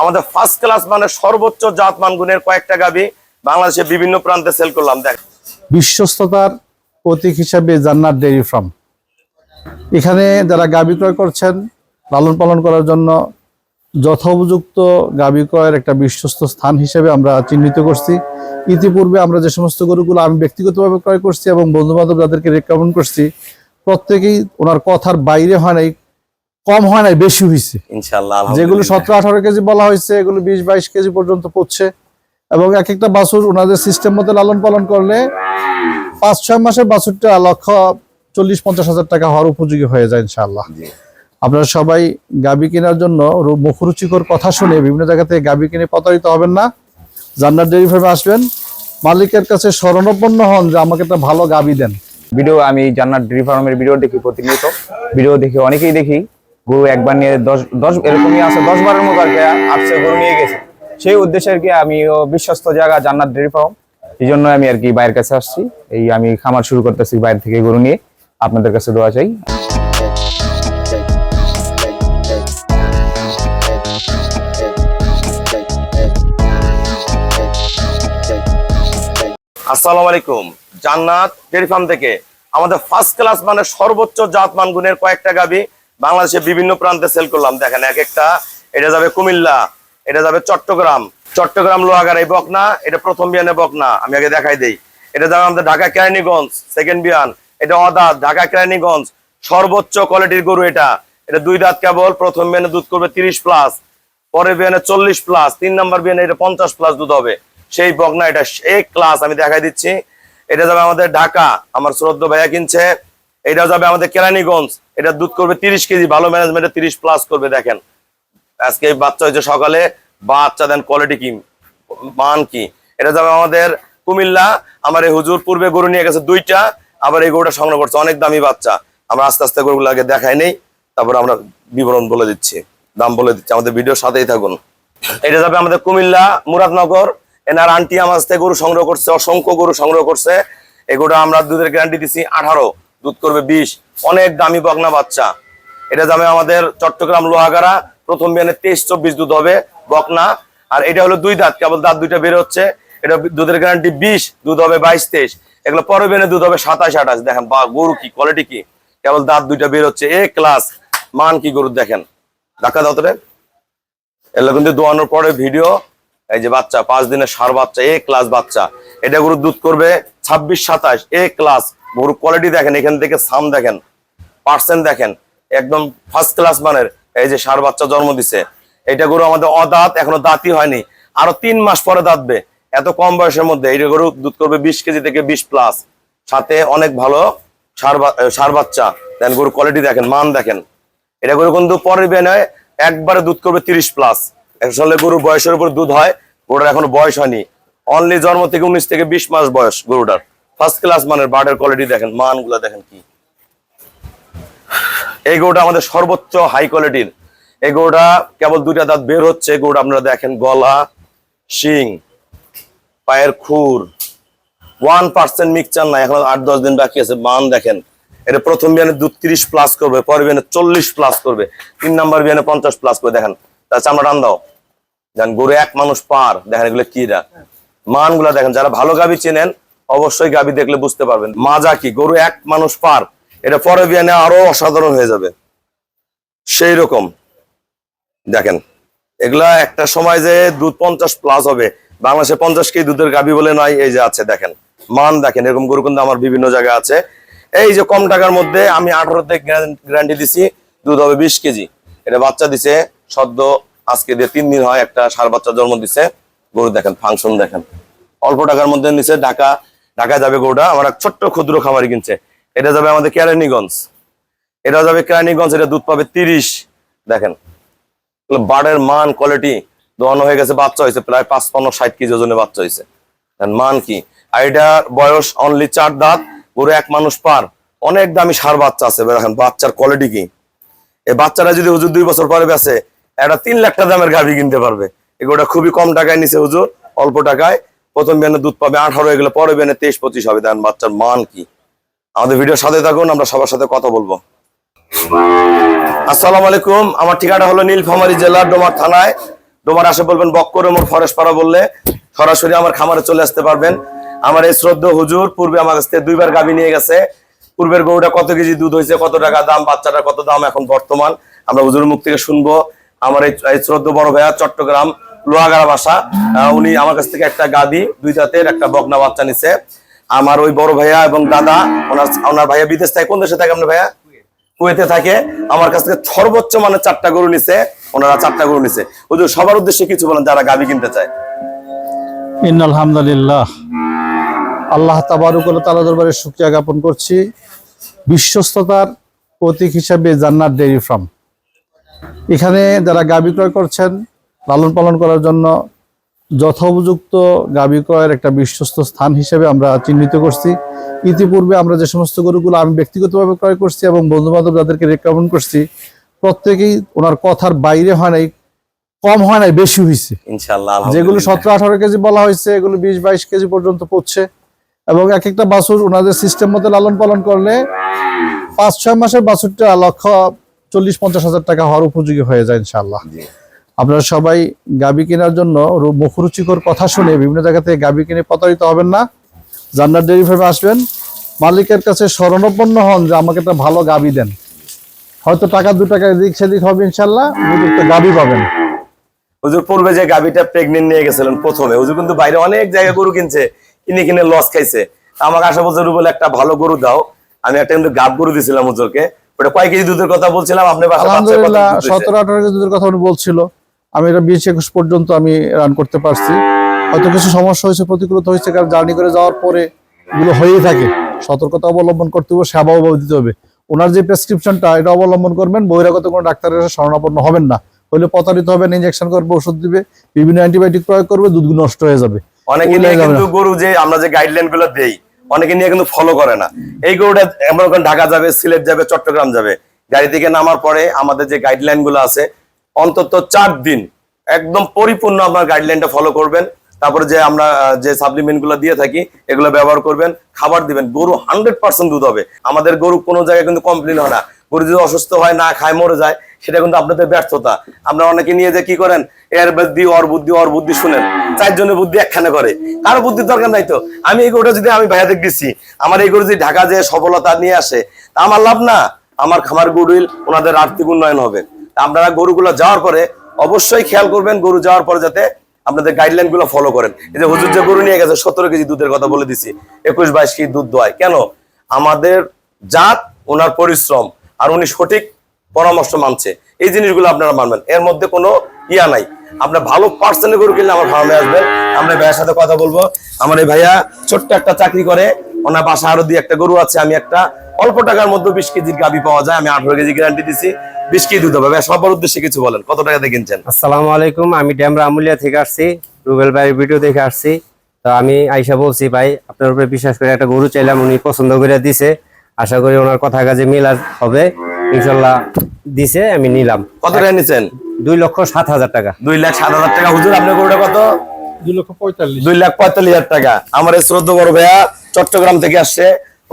আমাদের first class মানে সর্বোচ্চ জাত মান গুণের কয়েকটা গাবি বাংলাদেশের বিভিন্ন প্রান্তে সেল করলাম। দেখ, বিশ্বস্ততার প্রতীক হিসাবে জান্নাত ডেইরি ফার্ম। এখানে যারা গাবি ক্রয় করছেন লালন পালন করার জন্য যথোপযুক্ত গাবি ক্রয়ের একটা বিশ্বস্ত স্থান হিসেবে আমরা চিহ্নিত করছি। ইতিপূর্বে আমরা যে সমস্ত গরুগুলো আমি ব্যক্তিগতভাবে ক্রয় করছি এবং বন্ধু বান্ধব যাদেরকে রেকমেন্ড করছি, প্রত্যেকেই ওনার কথার বাইরে হয় নাই, কম হয় নাই, বেশি হয়েছে। ইনশাআল্লাহ যেগুলো 17-18 কেজি বলা হয়েছে এগুলো 20-22 কেজি পর্যন্ত পড়ছে। এবং এক একটা বাছুর ওনাদের সিস্টেম মতো লালন পালন করলে 5-6 মাসের বাছুরটা 1,40-50 হাজার টাকা হওয়ার উপযোগী হয়ে যায় ইনশাআল্লাহ। আপনারা সবাই গাবি কেনার জন্য মুখরুচিকর কথা শুনে বিভিন্ন জায়গা থেকে গাবি কিনে প্রতারিত হবেন না। জান্নাত ডেইরি ফার্মে আসবেন, মালিকের কাছে শরণাপন্ন হন যে আমাকে একটা ভালো গাবি দেন। ভিডিও আমি জান্নাত ডেইরি ফার্মের ভিডিও দেখি, প্রতিনিয়ত ভিডিও দেখি, অনেকেই দেখি গরু একবার নিয়ে 10 এরকমই আছে, 10-12 মতো আর কি আসছে, গরু নিয়ে গেছে। সেই উদ্দেশ্যে আর কি আমি বিশ্বস্ত জায়গা জান্নাত ডেইরি ফার্ম, এই জন্য আমি আর কি বাইরের কাছে আসছি। এই আমি খামার শুরু করতেছি বাইরে থেকে গরু নিয়ে। আপনাদের কাছে দোয়া চাই। আসসালামু আলাইকুম। জান্নাত ডেইরি ফার্ম থেকে আমাদের ফার্স্ট ক্লাস মানে সর্বোচ্চ জাত মান গুণের কয়েকটা গাবি বাংলাদেশের বিভিন্ন প্রান্তে সেল করলাম। দেখেন, এক একটা, এটা যাবে কুমিল্লা, এটা যাবে চট্টগ্রাম লোহাগাড়া এই বকনা, এটা প্রথম বিয়ানে বকনা, আমি আগে দেখাই দেই। এটা যাবে আমাদের ঢাকা কেরানীগঞ্জ সেকেন্ড বিয়ান, এটা অদাঁত ঢাকা কেরানীগঞ্জ, সর্বোচ্চ কোয়ালিটির গরু। এটা 2 দাঁত কেবল, প্রথম বিয়ানে দুধ করবে 30+, পরের বিয়ানে 40+, 3 নম্বর বিয়ানে এটা 50+ দুধ হবে। সেই বকনা, এটা এক ক্লাস, আমি দেখাই দিচ্ছি। এটা যাবে আমাদের ঢাকা, আমার শ্রদ্ধ ভাইয়া কিনছে। এটা যাবে আমাদের কেরানীগঞ্জ, এটা দুধ করবে 30 কেজি, ভালো ম্যানেজমেন্টে 30+ করবে। দেখেন, আজকে বাচ্চা হয়েছে সকালে, বাচ্চা দেন কোয়ালিটি কি, মান কি। এটা যাবে আমাদের কুমিল্লা, আমার এই হুজুর পূর্বে গরু নিয়ে গেছে 2টা, আবার এই গরুটা সংগ্রহ করছে, অনেক দামি বাচ্চা। আমরা আস্তে আস্তে গরুগুলো আগে দেখাই নেই, তারপর আমরা বিবরণ বলে দিচ্ছি, দাম বলে দিচ্ছি, আমাদের ভিডিওর সাথেই থাকুন। এটা যাবে আমাদের কুমিল্লা মুরাদনগর, এনার আন্টি আমার থেকে গরু সংগ্রহ করছে, অসংখ্য গরু সংগ্রহ করছে। এগুলো আমরা দুধের গ্যারান্টি দিচ্ছি 18, দুধ করবে 20, অনেক দামি বকনা বাচ্চা। এটা যাবে আমাদের চট্টগ্রাম লোহাগাড়া, প্রথম বিয়ানে 23-24 দুধ হবে বকনা। আর এটা হলো 2 দাঁত কেবল, দাঁত 2টা বের হচ্ছে। এটা দুধের গ্যারান্টি 20, দুধ হবে 22-23। এগুলো পরের বিয়ানে দুধ হবে 27-28। দেখেন বা গরু কি কোয়ালিটি কি, কেবল দাঁত 2টা বের হচ্ছে, এ ক্লাস মান কি গরু। দেখেন, ধাক্কা দাও তোরে, এগুলো কিন্তু দোয়ানোর পরে ভিডিও। এই যে বাচ্চা, 5 দিনের ষাঁড় বাচ্চা, এ ক্লাস বাচ্চা। এটা গরু দুধ করবে 26-27, এ ক্লাস গরু। কোয়ালিটি দেখেন, এখান থেকে সাম দেখেন, পার্সেন্ট দেখেন, একদম ফার্স্ট ক্লাস মানের। এই যে ষাঁড় বাচ্চা জন্ম দিছে, এটা গরু আমাদের অদাঁত, এখনো দাঁতই হয়নি, আরো 3 মাস পরে দাঁতবে। এত কম বয়সের মধ্যে এই গরু দুধ করবে 20 কেজি থেকে 20+, সাথে অনেক ভালো ষাঁড় বাচ্চা। দেন গরু কোয়ালিটি দেখেন, মান দেখেন। এটা গরু কিন্তু পরের বিয়ানে একবারে দুধ করবে 30+। আসলে গরুর বয়সের উপর দুধ হয়, গরুটার এখনো বয়স হয়নি, অনলি জন্ম থেকে 19 থেকে 20 মাস বয়স গরুটার। ফার্স্ট ক্লাস মানের বার্ডের কোয়ালিটি দেখেন, মান গুলা দেখেন কি। এই গরুটা আমাদের সর্বোচ্চ হাই কোয়ালিটির। এই গরুটা কেবল 2টা দাঁত বের হচ্ছে। গরুটা আপনারা দেখেন, গলা, শিং, পায়ের খুর, 1% মিক্সচার নাই, এখন 8-10 দিন বাকি আছে। মান দেখেন, এটা প্রথম বিয়ানে দুধ 30+ করবে, পরের বিয়ানে 40+ করবে, 3 নম্বর বিয়ানে 50+ করবে। দেখেন তার চামড়া টান দাও, দেখেন গরু 1 মানুষ পার। দেখেন এগুলো কি মান গুলা দেখেন। যারা ভালো গাবি চেনেন অবশ্যই গাবি দেখলে বুঝতে পারবেন মাজা কি। গরু 1 মানুষ পার, এটা পরের বিয়ানে আরো অসাধারণ হয়ে যাবে। সেই রকম দেখেন, এগুলা একটা সময় যে দুধ 50+ হবে, বাংলাদেশে 50 কেজি দুধের গাবি বলে নয়। এই যে আছে দেখেন, মান দেখেন। এরকম গরু কিন্তু আমার বিভিন্ন জায়গায় আছে। এই যে কম টাকার মধ্যে আমি 18তে গ্যারান্টি দিছি, দুধ হবে 20 কেজি। এটা বাচ্চা দিছে সদ্য, আজকে দিয়ে 3 দিন হয়, একটা ষাঁড় বাচ্চা জন্ম দিছে। গরু দেখেন, ফাংশন দেখেন, অল্প টাকার মধ্যে নিছে। ঢাকা যাবে গরুটা, আমার এক ছোট্ট ক্ষুদ্র খামারি কিনছে। এটা যাবে আমাদের কেরানীগঞ্জ, এটা যাবে কেরানীগঞ্জ, এটা দুধ পাবে 30। দেখেন বার্ডের মান কোয়ালিটি, দোয়ানো হয়ে গেছে, বাচ্চা হয়েছে প্রায় 55-60 কেজি ওজনে বাচ্চা হয়েছে। মান কি। আর এটা বয়স অনলি 4 দাঁত, গরু 1 মানুষ পার, অনেক দামি ষাঁড় বাচ্চা আছে। দেখেন বাচ্চার কোয়ালিটি কি। এই বাচ্চারা যদি হুজুর 2 বছর পরে বেঁচে, একটা 3 লাখ টাকা দামের গাভি কিনতে পারবে। এগুলোটা খুবই কম টাকায় নিছে হুজুর, অল্প টাকায়। প্রথম বিয়ানে দুধ পাবে 18, এগুলো পরে বিয়ানে 23-25 হবে। দেখেন বাচ্চার মান কি। আমাদের ভিডিওর সাথে থাকুন, আমরা সবার সাথে কথা বলবো। আসসালামু আলাইকুম। আমার ঠিকানা হলো নীলফামারী জেলার ডোমার থানায় তোমার আসে বলবেন বক্কর মোর ফরেস্ট পাড়া বললে সরাসরি আমার খামারে চলে আসতে পারবেন। আমার এই শ্রদ্ধা হুজুর পূর্বে আমার কাছ থেকে 2 বার গাভী নিয়ে গেছে। পূর্বের গরুটা কত কেজি দুধ হয়েছে, কত টাকা দাম, বাচ্চাটার কত দাম এখন বর্তমান আমরা হুজুরের মুখ থেকে শুনবো। আমার এই শ্রদ্ধা বড় ভাইয়া চট্টগ্রাম লোহাগাড়া বাসা, উনি আমার কাছ থেকে একটা গাভী 2 দাঁতের একটা বকনা বাচ্চা নিছে। আমার ওই বড় ভাইয়া এবং দাদা ওনার ভাইয়া বিদেশ থাকে, কোন দেশে থাকে আপনার ভাইয়া? কুয়েতে থাকে। আমার কাছ থেকে সর্বোচ্চ মানে 4টা গরু নিছে, ওনারা 4টা গরু নিছে। হুজুর সবার উদ্দেশ্যে কিছু বলেন যারা গাভী কিনতে চায়। ইন্নাল হামদুলিল্লাহ, আল্লাহ তাবারক ওয়া তাআলা দরবারে শুকরিয়া জ্ঞাপন করছি। বিশ্বস্ততার প্রতীক হিসেবে জান্নাত ডেইরি ফার্ম, এখানে যারা গাভী ক্রয় করছেন লালন পালন করার জন্য যথোপযুক্ত গাভী ক্রয়ের একটা বিশ্বস্ত স্থান হিসেবে আমরা চিহ্নিত করছি। ইতিপূর্বে আমরা যে সমস্ত গরুগুলো আমি ব্যক্তিগতভাবে ক্রয় করছি এবং বন্ধু বান্ধব যাদেরকে রেকমেন্ড করছি, প্রত্যেকেই ওনার কথার বাইরে হয় নাই, কম হয় নাই, বেশি হয়েছে। ইনশাআল্লাহ যেগুলো 17-18 কেজি বলা হয়েছে এগুলো 20-22 কেজি পর্যন্ত পড়ছে। এবং এক একটা বাছুর ওনাদের সিস্টেম মতো লালন পালন করলে 5-6 মাসের বাছুরটা 1,40,50 হাজার টাকা হওয়ার উপযোগী হয়ে যায় ইনশাআল্লাহ। আপনারা সবাই গাভী কেনার জন্য মুখরুচিকর কথা শুনে বিভিন্ন জায়গা থেকে গাভী কিনে প্রতারিত হবেন না। জান্নাত ডেইরি ফার্মে আসবেন, মালিকের কাছে শরণাপন্ন হন যে আমাকে একটা ভালো গাভী দেন। হয়তো টাকা 2 টাকা এদিক সেদিক হবে, ইনশাআল্লাহ উপযুক্ত গাভী পাবেন। হুজুর পূর্বে যে গাভীটা প্রেগনেন্ট নিয়ে গেছিলেন প্রথমে, হুজুর কিন্তু বাইরে অনেক জায়গায় গরু কিনছে, কিনে লস খাইছে। আমাকে আশা বছর বলে একটা ভালো গরু দাও, আমি একটা কিন্তু গাব গরু দিয়েছিলাম হুজুরকে। ওটা কয় কেজি দুধের কথা বলছিলাম আপনি? আলহামদুলিল্লাহ 17-18 কেজি দুধের কথা উনি বলছিল। আমি এটা 20-21 পর্যন্ত আমি রান করতে পারছি। হয়তো কিছু সমস্যা হয়েছে, প্রতিকূলতা হয়েছে, কারণ জার্নি করে যাওয়ার পরে এগুলো হয়েই থাকে। সতর্কতা অবলম্বন করতে হবে, সেবাও দিতে হবে। ওনার যে প্রেসক্রিপশনটা এটা অবলম্বন করবেন, বহিরাগত কোনো ডাক্তারের শরণাপন্ন হবেন না, হলে প্রতারিত হবেন। ইনজেকশন করবে, ওষুধ দিবে, বিভিন্ন অ্যান্টিবায়োটিক প্রয়োগ করবে, দুধগুলো নষ্ট হয়ে যাবে। অনেকে নিয়ে কিন্তু গরু যে আমরা যে গাইডলাইন গুলো দেই অনেকে নিয়ে কিন্তু ফলো করে না। এই গরুটা আমরা ঢাকা যাবে, সিলেট যাবে, চট্টগ্রাম যাবে, গাড়ি থেকে নামার পরে আমাদের যে গাইডলাইন গুলো আছে অন্তত 4 দিন একদম পরিপূর্ণ আপনার গাইডলাইনটা ফলো করবেন। তারপরে যে আমরা যে সাপ্লিমেন্ট গুলো দিয়ে থাকি এগুলো ব্যবহার করবেন, খাবার দিবেন। গরু 100% দুধ হবে। আমাদের গরু কোনো জায়গায় কিন্তু কমপ্লেন হয় না। গরু যদি অসুস্থ হয়, না খায়, মরে যায়, সেটা কিন্তু আপনাদের ব্যর্থতা। আপনারা অনেকে নিয়ে যে কি করেন, এর বুদ্ধি ওর বুদ্ধি শুনেন, 4 জনের বুদ্ধি একখানে করে, কারো বুদ্ধির দরকার নাই। তো আমি এই গরুটা যদি আমি ভাইয়াদের দিচ্ছি, আমার এই গরু যদি ঢাকা যে সফলতা নিয়ে আসে, তা আমার লাভ না? আমার খামার গরুল ওনাদের আর্থিক উন্নয়ন হবে। আপনারা গরুগুলো যাওয়ার পরে অবশ্যই খেয়াল করবেন, গরু যাওয়ার পরে যাতে আপনাদের গাইডলাইন গুলো ফলো করেন। এই যে হুজুর যে গরু নিয়ে গেছে 17 কেজি দুধের কথা বলে দিছি, 21-22 কেজি দুধ দোয়ায় কেন? আমাদের জাত, ওনার পরিশ্রম, আর উনি সঠিক পরামর্শ মানছে, এই জিনিসগুলো আপনারা মানবেন। এর মধ্যে কোনো ইয়া নাই। আপনার ভালো পার্সেন্টের গরু কিনলে আমার ফার্মে আসবেন, আমরা ভাইয়ার সাথে কথা বলবো। আমার এই ভাইয়া ছোট্ট একটা চাকরি করে, ওনার বাসা আরো 2-1টা গরু আছে। আমি একটা অল্প টাকার মধ্যে 20 কেজির গাভী পাওয়া যায়, আমি 18 কেজি গ্যারান্টি দিছি, 20 কেজি দুধ হবে। সবার উদ্দেশ্যে কিছু বলেন, কত টাকাতে কিনছেন? আসসালামু আলাইকুম, আমি ড্যামরা আমুলিয়া থেকে আসছি, রুবেল ভাইয়ের ভিডিও দেখে আসছি। তো আমি আইসা বলছি ভাই আপনার উপরে বিশ্বাস করে একটা গরু চাইলাম, উনি পছন্দ করে দিছে। আশা করি ওনার কথা কাজে মিল হবে, ইনশাল্লাহ দিছে, আমি নিলাম। কত টাকা নিচ্ছেন? 2,07,000 টাকা। 2,07,000 টাকা। হুজুর আপনার গরুটা কত? 2,45,000। 2,45,000 টাকা। আমার এই শ্রদ্ধা বড় ভাইয়া চট্টগ্রাম থেকে আসছে,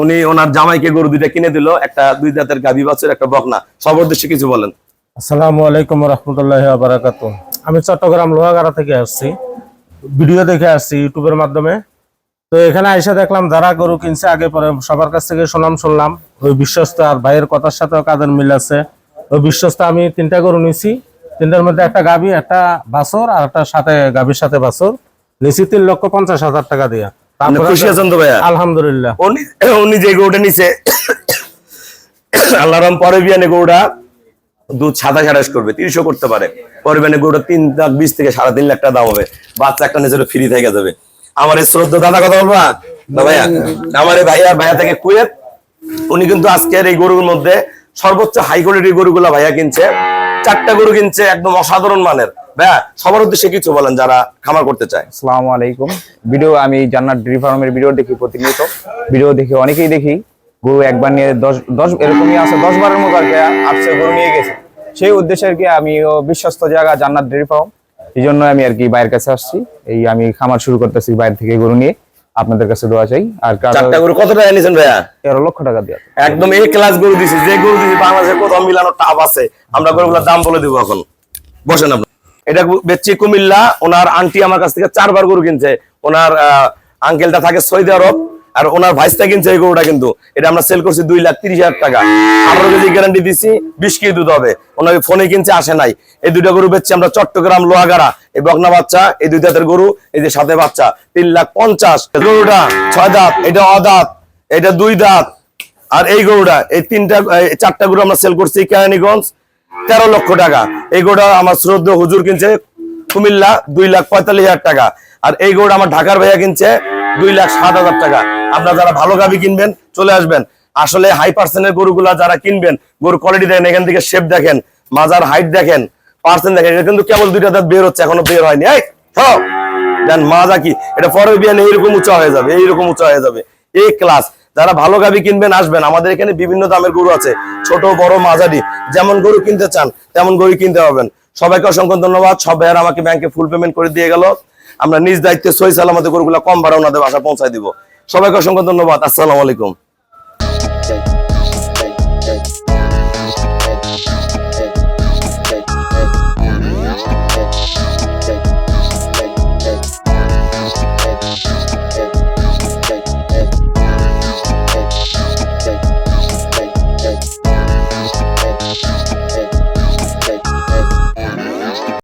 উনি ওনার জামাইকে গরু 2টা কিনে দিল, একটা 2 দাঁতের গাভী বাছুর, একটা বকনা। সবার উদ্দেশ্যে কিছু বলেন। আসসালামু আলাইকুম রহমতুল্লাহি ওয়া বারাকাতুহু। আমি চট্টগ্রাম লোহাগাড়া থেকে আসছি, ভিডিও দেখে আসছি ইউটিউবের মাধ্যমে। তো এখানে আইসা দেখলাম যারা গরু কিনছে আগে পরে সবার কাছ থেকে সুনাম শুনলাম, ওই বিশ্বস্ত আর ভাইয়ের কথার সাথেও কাদের মিল আছে। ওই বিশ্বস্ত আমি 3টা গরু নিছি, 3টার মধ্যে একটা গাভী, একটা বাছুর, আর একটা সাথে গাভীর সাথে বাছুর নিছি 3,50,000 টাকা দিয়া। খুশি আছেন তো ভাইয়া? আলহামদুলিল্লাহ। উনি যে গরুটা নিছে আল্লাহর রহম পরে বিয়ানে গরুটা দুধ 27-28 করবে, 30 করতে পারে। পরে বিয়ানে গরুটা 3,20,000 থেকে 3.5 লাখ টাকা দাম হবে। বাচ্চা একটা নিজের ফ্রি থেকে যাবে। আমার এই শ্রদ্ধা দাদা কথা বলবা না ভাইয়া? আমার এই ভাইয়া থেকে কুয়েত, উনি কিন্তু আজকের এই গরুর মধ্যে সর্বোচ্চ হাই কোয়ালিটির গরুগুলা ভাইয়া কিনছে। 4টা গরু কিনছে একদম অসাধারণ মানের। ভাইয়া সবার উদ্দেশ্যে কিছু বলেন যারা খামার করতে চায়। আসসালামু আলাইকুম। ভিডিও আমি জান্নাত ডেইরি ফার্মের ভিডিও দেখি প্রতিনিয়ত, ভিডিও দেখে অনেকেই দেখি গরু একবার নিয়ে 10 এরকমই আছে, 10 বারের মতো আর কি আসছে, গরু নিয়ে গেছে। সেই উদ্দেশ্যে আর কি আমি বিশ্বস্ত জায়গা জান্নাত ডেইরি ফার্ম, এই জন্য আমি আর কি বাইরের কাছে আসছি। এই আমি খামার শুরু করতেছি বাইরে থেকে গরু নিয়ে, আপনাদের কাছে দোয়া চাই। আর 4টা গরু কত টাকা নিয়েছেন ভাইয়া? 13 লক্ষ টাকা দিয়ে একদম এই ক্লাস গরু দিছি, যে গরু দিছি বাংলাদেশে কোথাও মিলানো টাপ আছে। আমরা গরুগুলোর দাম বলে দিব এখন, বসেন আপনি। এটা বেচছি কুমিল্লা, ওনার আন্টি আমার কাছ থেকে 4 বার গরু কিনছে। ওনার আঙ্কেলটা থাকে সৌদি আরব, আর ওনার ভাইসটা কিনছে এই গরুটা। কিন্তু এটা আমরা সেল করছি 2,30,000 টাকা। 18 কেজি গ্যারান্টি দিচ্ছি, 20 কেজি দুধ হবে। ওনাকে ফোনে কিনছে, আসে নাই। এই দুইটা গরু বেচছি আমরা চট্টগ্রাম লোহাগাড়া। এই বকনা বাচ্চা, এই 2 দাঁতের গরু, এই যে সাথে বাচ্চা, 3,50,000। গরুটা 6 দাঁত, এটা অদাঁত, এটা 2 দাঁত। আর এই গরুটা, এই 4টা গরু আমরা সেল করছি কেরানীগঞ্জ 13 লক্ষ টাকা। এই গরুটা আমার শ্রদ্ধেয় হুজুর কিনছে কুমিল্লা 2,45,000 টাকা। আর এই গরুটা আমার ঢাকার ভাইয়া কিনছে 2,07,000 টাকা। আপনারা যারা ভালো গাভী কিনবেন চলে আসবেন। আসলে হাই পার্সেন্টের গরুগুলা যারা কিনবেন, গরু কোয়ালিটি দেখেন, এখান থেকে শেপ দেখেন, মাজার হাইট দেখেন, পার্সেন্ট দেখেন। এটা কিন্তু কেবল 2টা দাঁত বের হচ্ছে, এখনো বের হয়নি। এই দেন মাজা কি, এটা পরের বিয়ানে এইরকম উঁচা হয়ে যাবে, এইরকম উঁচা হয়ে যাবে। এই ক্লাস যারা ভালো গাভী কিনবেন আসবেন। আমাদের এখানে বিভিন্ন দামের গরু আছে, ছোট বড় মাঝারি, যেমন গরু কিনতে চান তেমন গরু কিনতে পারবেন। সবাইকে অসংখ্য ধন্যবাদ। সব ভাইয়ারা আমাকে ব্যাংকে ফুল পেমেন্ট করে দিয়ে গেল। আমরা নিজ দায়িত্বে সহি সালামতে গরুগুলা কম ভাড়া ওনাদের বাসা পৌঁছায় দিব। সবাইকে অসংখ্য ধন্যবাদ। আসসালামু আলাইকুম।